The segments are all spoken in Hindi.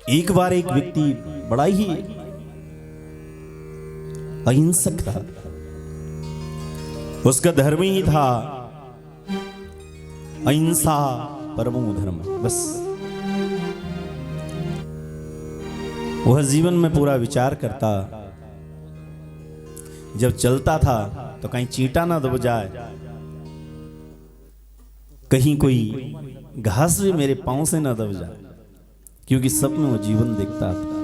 एक बार एक व्यक्ति बड़ा ही अहिंसक था। उसका धर्म ही था अहिंसा परमो धर्म। बस वह जीवन में पूरा विचार करता। जब चलता था तो कहीं चींटा ना दब जाए, कहीं कोई घास भी मेरे पांव से ना दब जाए, क्योंकि सब में वो जीवन देखता था।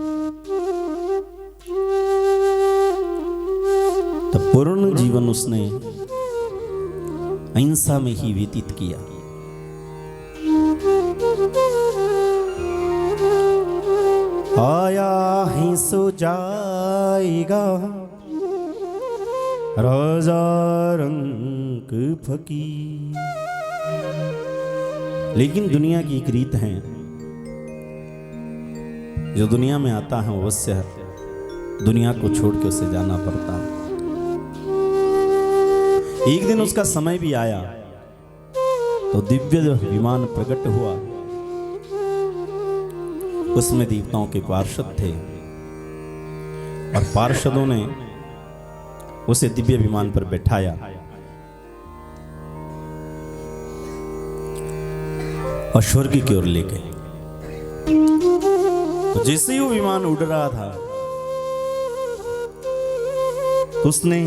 तो पूर्ण जीवन उसने अहिंसा में ही व्यतीत किया। आया है सो जाएगा राजा रंग फकीर। लेकिन दुनिया की एक रीत है, जो दुनिया में आता है अवश्य दुनिया को छोड़ के उसे जाना पड़ता है। एक दिन उसका समय भी आया तो दिव्य विमान प्रकट हुआ। उसमें देवताओं के पार्षद थे और पार्षदों ने उसे दिव्य विमान पर बैठाया और स्वर्ग की ओर ले गए। तो जैसे ही वो विमान उड़ रहा था, उसने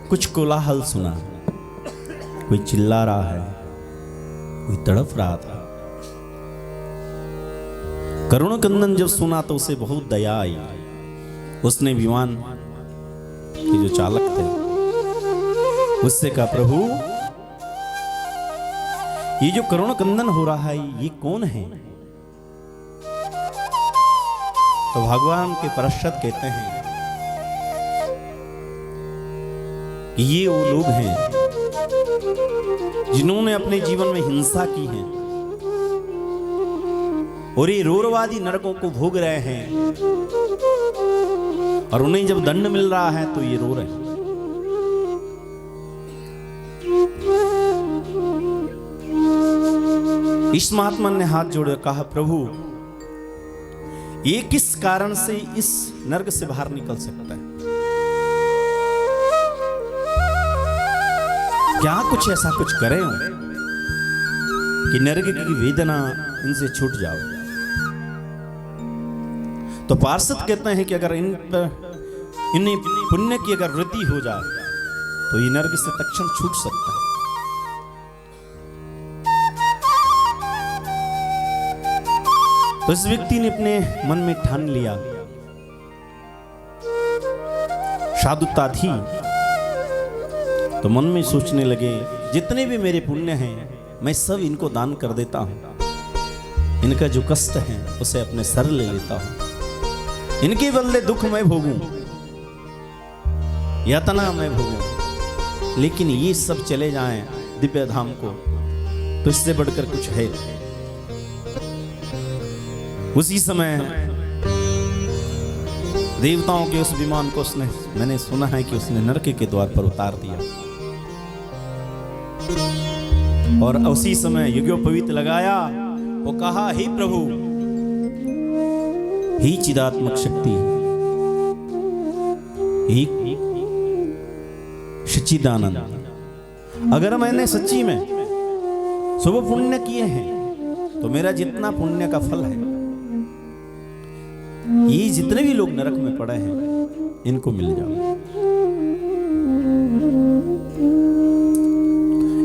कुछ कोलाहल सुना। कोई चिल्ला रहा है, कोई तड़प रहा था। करुणकंदन जब सुना तो उसे बहुत दया आई। उसने विमान के जो चालक थे उससे कहा, प्रभु ये जो करुणकंदन हो रहा है ये कौन है? तो भगवान के पार्षद कहते हैं कि ये वो लोग हैं जिन्होंने अपने जीवन में हिंसा की है और ये रोरवादी नरकों को भोग रहे हैं, और उन्हें जब दंड मिल रहा है तो ये रो रहे हैं। इस महात्मा ने हाथ जोड़े कहा, प्रभु ये किस कारण से इस नरक से बाहर निकल सकता है? क्या कुछ ऐसा कुछ करें कि नरक की वेदना इनसे छूट जाओ। तो पार्षद कहते हैं कि अगर इन्हें पुण्य की अगर वृद्धि हो जाए तो ये नरक से तत्क्षण छूट सकता है। तो इस व्यक्ति ने अपने मन में ठान लिया, साधुता थी तो मन में सोचने लगे, जितने भी मेरे पुण्य हैं मैं सब इनको दान कर देता हूं। इनका जो कष्ट है उसे अपने सर ले लेता हूं। इनके बदले दुख मैं भोगूं, यातना मैं भोगूं, लेकिन ये सब चले जाएं दिव्य धाम को तो इससे बढ़कर कुछ है। उसी समय देवताओं के उस विमान को मैंने सुना है कि उसने नरक के द्वार पर उतार दिया, और उसी समय यज्ञोपवीत लगाया। वो कहा, हे प्रभु, हे चिदात्मक शक्ति, हे सच्चिदानंद, अगर मैंने सच्ची में शुभ पुण्य किए हैं तो मेरा जितना पुण्य का फल है ये जितने भी लोग नरक में पड़े हैं इनको मिल जाओ।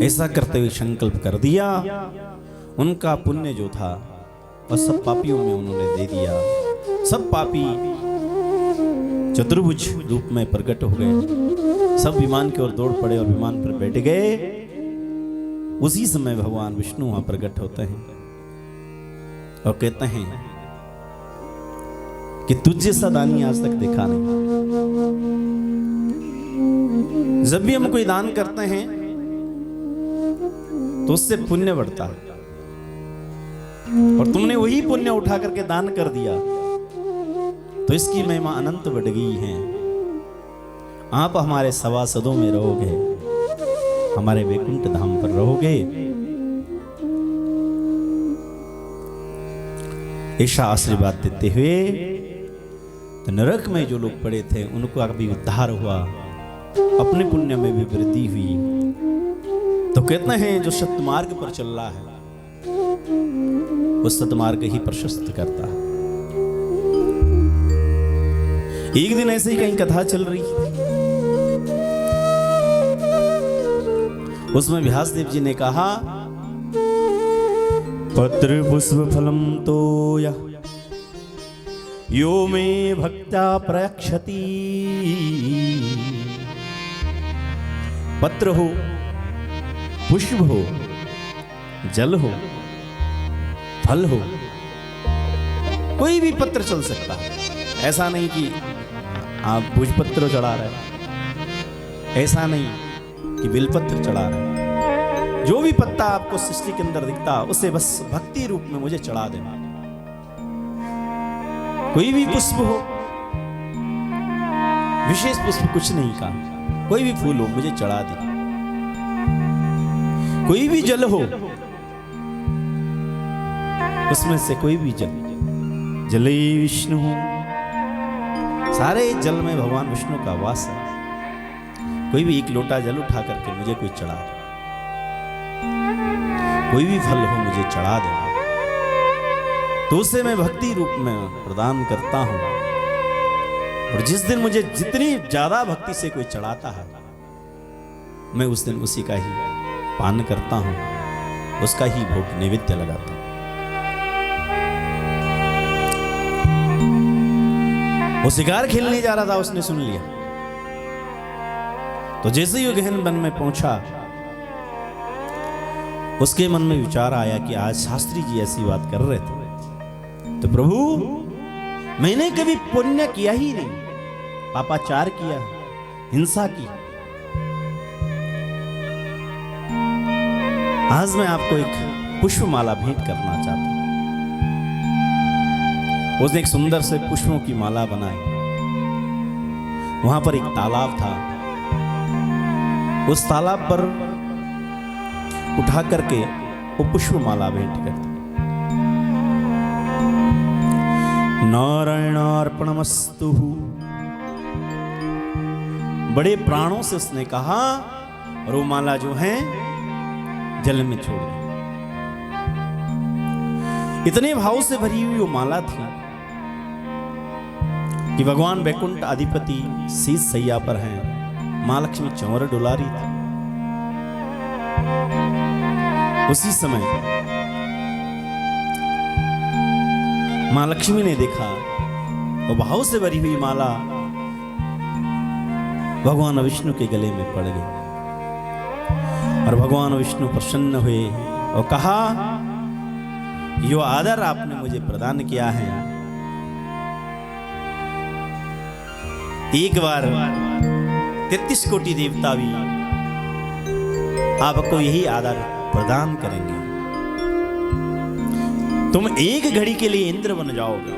ऐसा करते हुए संकल्प कर दिया। उनका पुण्य जो था वह सब पापियों में उन्होंने दे दिया। सब पापी चतुर्भुज रूप में प्रकट हो गए। सब विमान की ओर दौड़ पड़े और विमान पर बैठ गए। उसी समय भगवान विष्णु वहां प्रकट होते हैं और कहते हैं कि तुझ जैसा दानी आज तक देखा नहीं। जब भी हम कोई दान करते हैं तो उससे पुण्य बढ़ता है, और तुमने वही पुण्य उठा करके दान कर दिया तो इसकी महिमा अनंत बढ़ गई है। आप हमारे सभासदों में रहोगे, हमारे वैकुंठ धाम पर रहोगे। ऐसा आशीर्वाद देते हुए तो नरक में जो लोग पड़े थे उनको भी उद्धार हुआ, अपने पुण्य में भी वृद्धि हुई। तो कहते हैं जो सत्मार्ग पर चल रहा है वो सत्मार्ग ही प्रशस्त करता है। एक दिन ऐसे ही कहीं कथा चल रही थी, उसमें व्यासदेव जी ने कहा पत्र पुष्प फलम तोया यो मे भक्त्या प्रयक्षति। पत्र हो, पुष्प हो, जल हो, फल हो, कोई भी पत्र चल सकता है। ऐसा नहीं कि आप भोजपत्र चढ़ा रहे हैं, ऐसा नहीं कि बिलपत्र चढ़ा रहे हैं। जो भी पत्ता आपको सृष्टि के अंदर दिखता उसे बस भक्ति रूप में मुझे चढ़ा देना। कोई भी पुष्प हो, विशेष पुष्प कुछ नहीं कहा, कोई भी फूल हो मुझे चढ़ा दे। कोई भी जल हो, उसमें से कोई भी जल, जले विष्णु हो, सारे जल में भगवान विष्णु का वास है। कोई भी एक लोटा जल उठा करके मुझे कोई चढ़ा दे, कोई भी फल हो मुझे चढ़ा दे, तो उसे मैं भक्ति रूप में प्रदान करता हूं। और जिस दिन मुझे जितनी ज्यादा भक्ति से कोई चढ़ाता है मैं उस दिन उसी का ही पान करता हूं, उसका ही भोग नैवेद्य लगाता हूं। वो शिकार खेलने जा रहा था, उसने सुन लिया। तो जैसे ही वो गहन वन में पहुंचा उसके मन में विचार आया कि आज शास्त्री जी ऐसी बात कर रहे थे, तो प्रभु मैंने कभी पुण्य किया ही नहीं, पापाचार किया, हिंसा की। आज मैं आपको एक पुष्पमाला भेंट करना चाहता हूं। उसने एक सुंदर से पुष्पों की माला बनाई। वहां पर एक तालाब था, उस तालाब पर उठा करके वो पुष्पमाला भेंट करती। नारायणार्पणमस्तु, बड़े प्राणों से उसने कहा, और वो माला जो है जल में छोड़ दी। इतने भाव से भरी हुई वो माला थी कि भगवान वैकुंठ अधिपति शीश सैया पर हैं, मां लक्ष्मी चंवर डुला रही थी। उसी समय मां लक्ष्मी ने देखा वो भाव से भरी हुई माला भगवान विष्णु के गले में पड़ गई। और भगवान विष्णु प्रसन्न हुए और कहा, यो आदर आपने मुझे प्रदान किया है, एक बार 33 कोटि देवता भी आपको यही आदर प्रदान करेंगे। तुम एक घड़ी के लिए इंद्र बन जाओगे।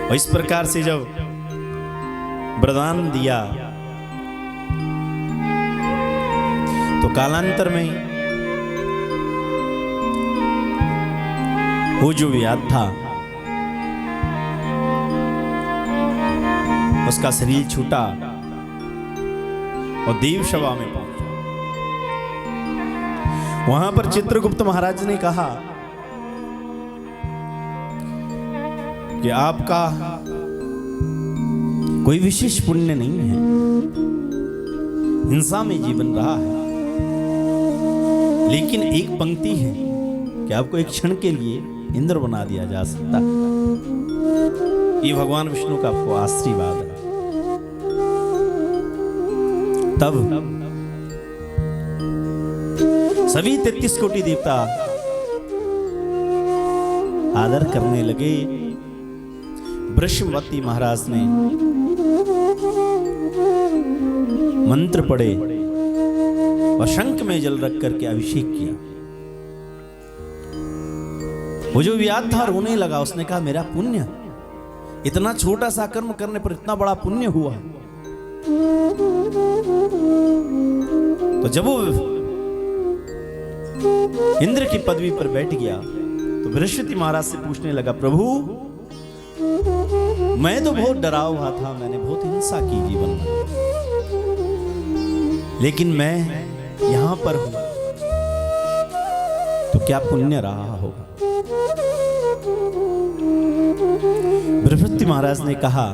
और इस प्रकार से जब वरदान दिया तो कालांतर में वो जो व्याध था उसका शरीर छूटा और देव सभा में पहुंचा। वहां पर चित्रगुप्त महाराज ने कहा कि आपका कोई विशेष पुण्य नहीं है, हिंसा में जीवन रहा है, लेकिन एक पंक्ति है कि आपको एक क्षण के लिए इंद्र बना दिया जा सकता है। ये भगवान विष्णु का आपको आशीर्वाद है। तब सभी 33 कोटि देवता आदर करने लगे। वृषभवती महाराज ने मंत्र पढ़े और शंख में जल रख करके अभिषेक किया। वो जो व्याध था रोने लगा। उसने कहा, मेरा पुण्य, इतना छोटा सा कर्म करने पर इतना बड़ा पुण्य हुआ। तो जब वो इंद्र की पदवी पर बैठ गया तो बृहस्पति महाराज से पूछने लगा, प्रभु मैं तो बहुत डरा हुआ था, मैंने बहुत हिंसा की जीवन में, लेकिन मैं यहां पर हूं, तो क्या पुण्य रहा होगा? बृहस्पति महाराज ने कहा,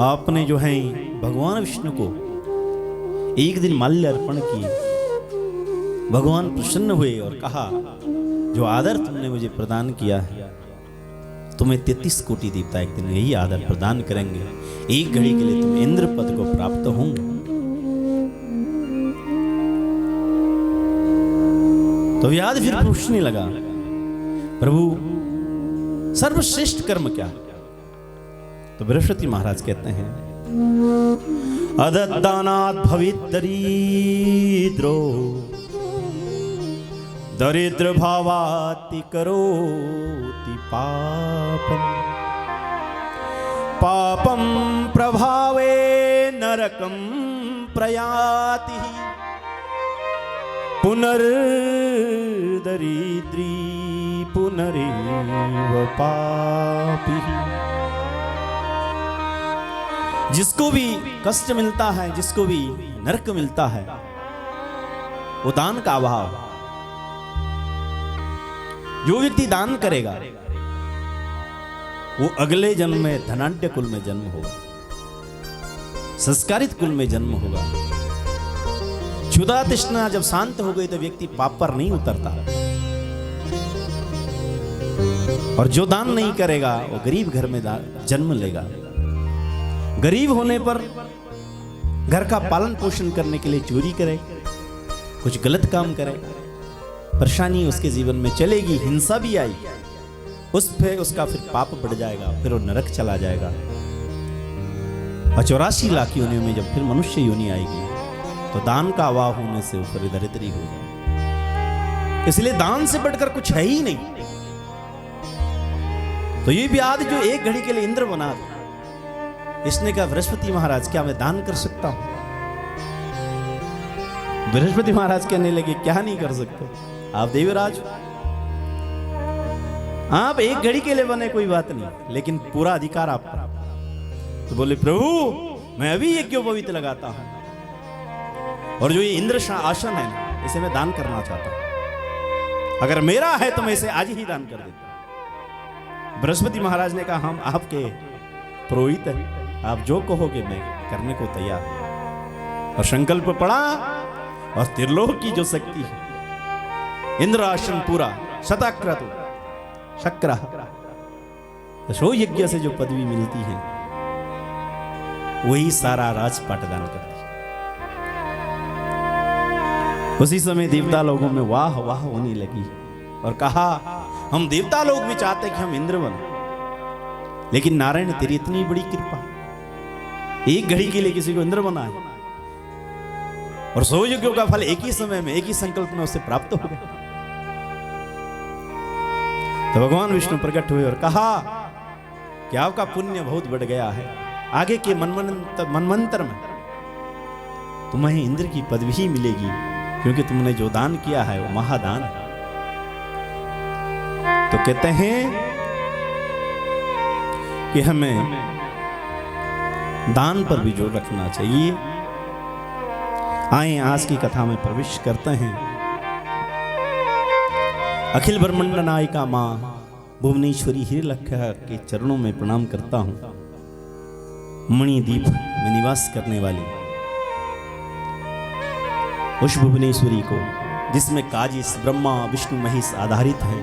आपने जो है भगवान विष्णु को एक दिन माल्य अर्पण किए, भगवान प्रसन्न हुए और कहा, जो आदर तुमने मुझे प्रदान किया है, तुम्हें 33 कोटि देवता एक दिन यही आदर प्रदान करेंगे, एक घड़ी के लिए तुम इंद्र पद को प्राप्त होंगे। तो व्याध फिर पूछने लगा, प्रभु सर्वश्रेष्ठ कर्म क्या? तो बृहस्पति महाराज कहते हैं, अददानात् भवेत् दरिद्रो दरिद्र भावाति करोति पापम पापम प्रभावे नरकम प्रयाति पुनर्दरिद्री पुनरेव पापी। जिसको भी कष्ट मिलता है, जिसको भी नरक मिलता है, वो दान का अभाव। जो व्यक्ति दान करेगा वो अगले जन्म में धनाढ्य कुल में जन्म होगा, संस्कारित कुल में जन्म होगा। क्षुधा तृष्णा जब शांत हो गई तो व्यक्ति पाप पर नहीं उतरता, और जो दान नहीं करेगा वो गरीब घर में जन्म लेगा। गरीब होने पर घर का पालन पोषण करने के लिए चोरी करे, कुछ गलत काम करे, परेशानी उसके जीवन में चलेगी, हिंसा भी आई, उस पे उसका फिर पाप बढ़ जाएगा, फिर वो नरक चला जाएगा। और 84 लाख योनियों में जब फिर मनुष्य योनि आएगी तो दान का अभाव होने से ऊपर दरिद्री हो जाए। इसलिए दान से बढ़कर कुछ है ही नहीं। तो ये व्याध जो एक घड़ी के लिए इंद्र बना था, इसने कहा, बृहस्पति महाराज क्या मैं दान कर सकता हूं? बृहस्पति महाराज कहने लगे, क्या नहीं कर सकते, आप देवराज, आप एक घड़ी के लिए बने कोई बात नहीं, लेकिन पूरा अधिकार आपका। तो बोले, प्रभु मैं अभी यज्ञोपवीत लगाता हूं, और जो ये इंद्र आसन है ना, इसे मैं दान करना चाहता हूं। अगर मेरा है तो मैं इसे आज ही दान कर देता हूं। बृहस्पति महाराज ने कहा, हम आपके पुरोहित हैं, आप जो कहोगे मैं करने को तैयार हूं। और संकल्प पड़ा, और त्रिलोक की जो शक्ति है, इंद्र आसन पूरा शतक्रतु शक्र, दशो यज्ञ से जो पदवी मिलती है वही सारा राजपाट दान करती है। उसी समय देवता लोगों में वाह वाह होने लगी और कहा, हम देवता लोग भी चाहते कि हम इंद्र बने, लेकिन नारायण तेरी इतनी बड़ी कृपा, एक घड़ी के लिए किसी को इंद्र बनाए, और 100 यज्ञों का फल एक ही समय में, एक ही संकल्प में उसे प्राप्त हो गया। तो भगवान विष्णु प्रकट हुए और कहा कि आपका पुण्य बहुत बढ़ गया है, आगे के मनमंत्र में तुम्हें इंद्र की पदवी ही मिलेगी, क्योंकि तुमने जो दान किया है वो महादान है। तो कहते हैं कि हमें दान पर भी जोर रखना चाहिए। आए आज की कथा में प्रवेश करते हैं। अखिल ब्रह्मांड नायिका मां भुवनेश्वरी हिरलक्ष्या के चरणों में प्रणाम करता हूं। मणिद्वीप में निवास करने वाली उस भुवनेश्वरी को, जिसमें काजिस ब्रह्मा विष्णु महेश आधारित है,